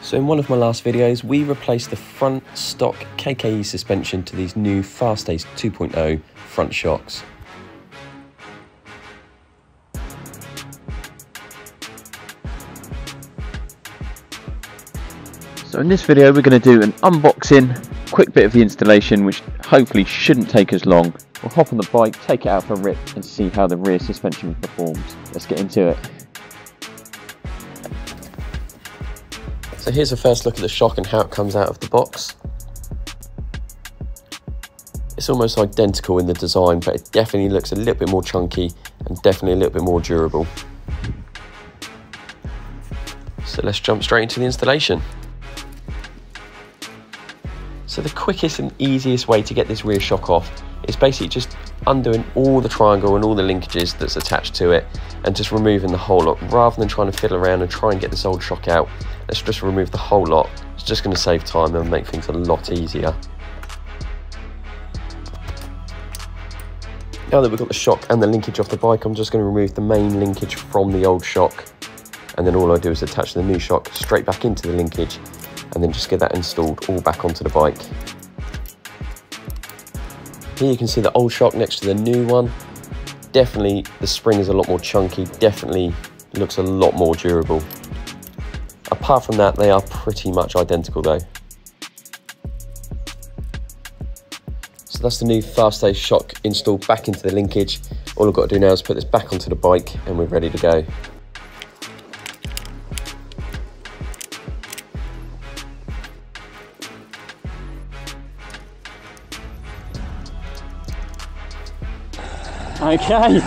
So in one of my last videos, we replaced the front stock KKE suspension to these new Fast-Ace 2.0 front shocks. So in this video we're going to do an unboxing, quick bit of the installation which hopefully shouldn't take as long. We'll hop on the bike, take it out for a rip and see how the rear suspension performs. Let's get into it. So here's a first look at the shock and how it comes out of the box. It's almost identical in the design, but it definitely looks a little bit more chunky and definitely a little bit more durable. So let's jump straight into the installation. So the quickest and easiest way to get this rear shock off is basically just undoing all the triangle and all the linkages that's attached to it and just removing the whole lot. Rather than trying to fiddle around and try and get this old shock out, let's just remove the whole lot. It's just going to save time and make things a lot easier. Now that we've got the shock and the linkage off the bike, I'm just going to remove the main linkage from the old shock, and then all I do is attach the new shock straight back into the linkage and then just get that installed all back onto the bike. Here you can see the old shock next to the new one. Definitely the spring is a lot more chunky, definitely looks a lot more durable. Apart from that, they are pretty much identical though. So that's the new Fast-Ace shock installed back into the linkage. All I've got to do now is put this back onto the bike and we're ready to go. Okay,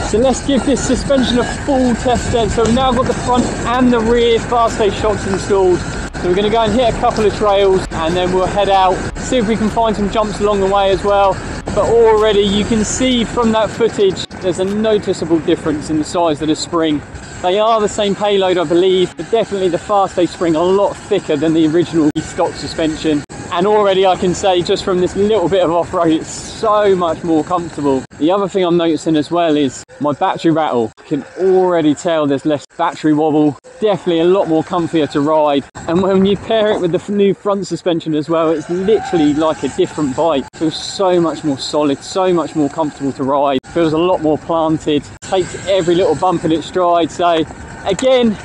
so let's give this suspension a full test then. So we've now got the front and the rear Fast-Ace shocks installed. So we're going to go and hit a couple of trails and then we'll head out, see if we can find some jumps along the way as well. But already you can see from that footage, there's a noticeable difference in the size of the spring. They are the same payload, I believe, but definitely the Fast-Ace spring a lot thicker than the original stock suspension. And already I can say, just from this little bit of off-road, it's so much more comfortable. The other thing I'm noticing as well is my battery rattle. I can already tell there's less battery wobble, definitely a lot more comfier to ride. And when you pair it with the new front suspension as well, it's literally like a different bike. It feels so much more solid, so much more comfortable to ride. Feels a lot more planted, takes every little bump in its stride. So again,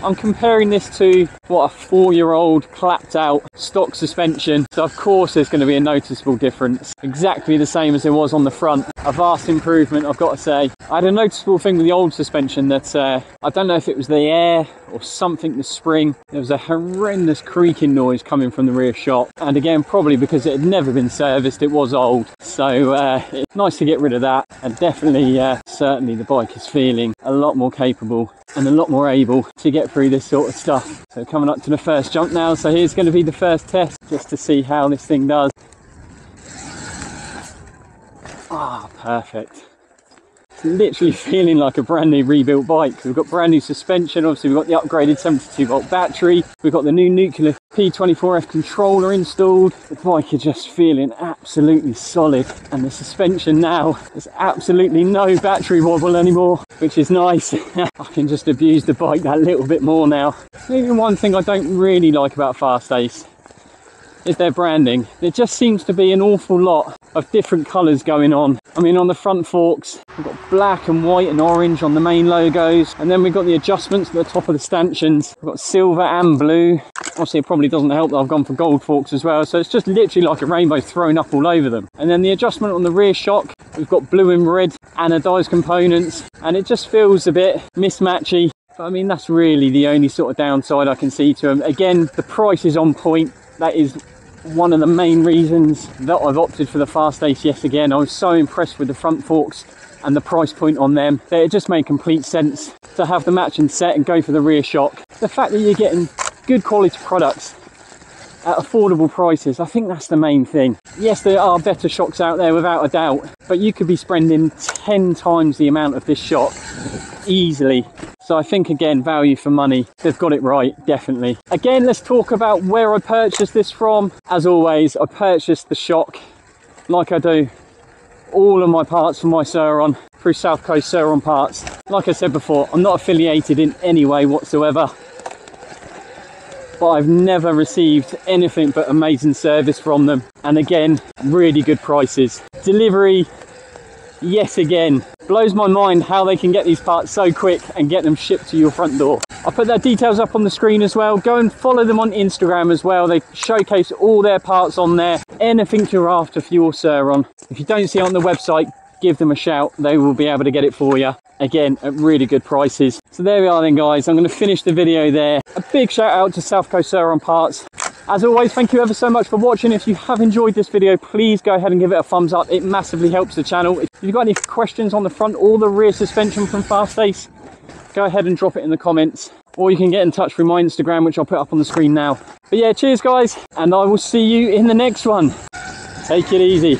I'm comparing this to what a 4-year-old clapped out stock suspension. So of course there's going to be a noticeable difference. Exactly the same as there was on the front. A vast improvement, I've got to say. I had a noticeable thing with the old suspension that I don't know if it was the air or something, the spring. There was a horrendous creaking noise coming from the rear shock. And again, probably because it had never been serviced, it was old. So it's nice to get rid of that. And definitely, certainly the bike is feeling a lot more capable and a lot more able to get through this sort of stuff. So coming up to the first jump now. So here's going to be the first test just to see how this thing does. Ah, perfect. It's literally feeling like a brand new rebuilt bike. We've got brand new suspension, obviously we've got the upgraded 72 volt battery, we've got the new nuclear P24F controller installed. The bike is just feeling absolutely solid, and the suspension now, there's absolutely no battery wobble anymore, which is nice. I can just abuse the bike that little bit more now. Maybe one thing I don't really like about Fast-Ace is their branding. There just seems to be an awful lot of different colours going on. I mean, on the front forks, we've got black and white and orange on the main logos, and then we've got the adjustments at the top of the stanchions. We've got silver and blue. Obviously, it probably doesn't help that I've gone for gold forks as well, so it's just literally like a rainbow thrown up all over them. And then the adjustment on the rear shock, we've got blue and red anodized components, and it just feels a bit mismatchy. But I mean, that's really the only sort of downside I can see to them. Again, the price is on point. That is one of the main reasons that I've opted for the Fast-Ace yet again. I was so impressed with the front forks and the price point on them that it just made complete sense to have the matching set and go for the rear shock. The fact that you're getting good quality products at affordable prices, I think that's the main thing. Yes, there are better shocks out there without a doubt, but you could be spending 10 times the amount of this shock easily. So I think, again, value for money, they've got it right, definitely. Again, let's talk about where I purchased this from. As always, I purchased the shock, like I do all of my parts for my Surron, through South Coast Surron Parts. Like I said before, I'm not affiliated in any way whatsoever. but I've never received anything but amazing service from them. And again, really good prices. Delivery, yes again, blows my mind how they can get these parts so quick and get them shipped to your front door. I'll put their details up on the screen as well. Go and follow them on Instagram as well. They showcase all their parts on there. Anything you're after for your Surron. If you don't see it on the website, give them a shout. They will be able to get it for you. Again, at really good prices. So there we are then, guys. I'm going to finish the video there. A big shout out to South Coast Surron Parts. As always, thank you ever so much for watching. If you have enjoyed this video, please go ahead and give it a thumbs up. It massively helps the channel. If you've got any questions on the front or the rear suspension from Fast-Ace, go ahead and drop it in the comments. Or you can get in touch through my Instagram, which I'll put up on the screen now. But yeah, cheers guys, and I will see you in the next one. Take it easy.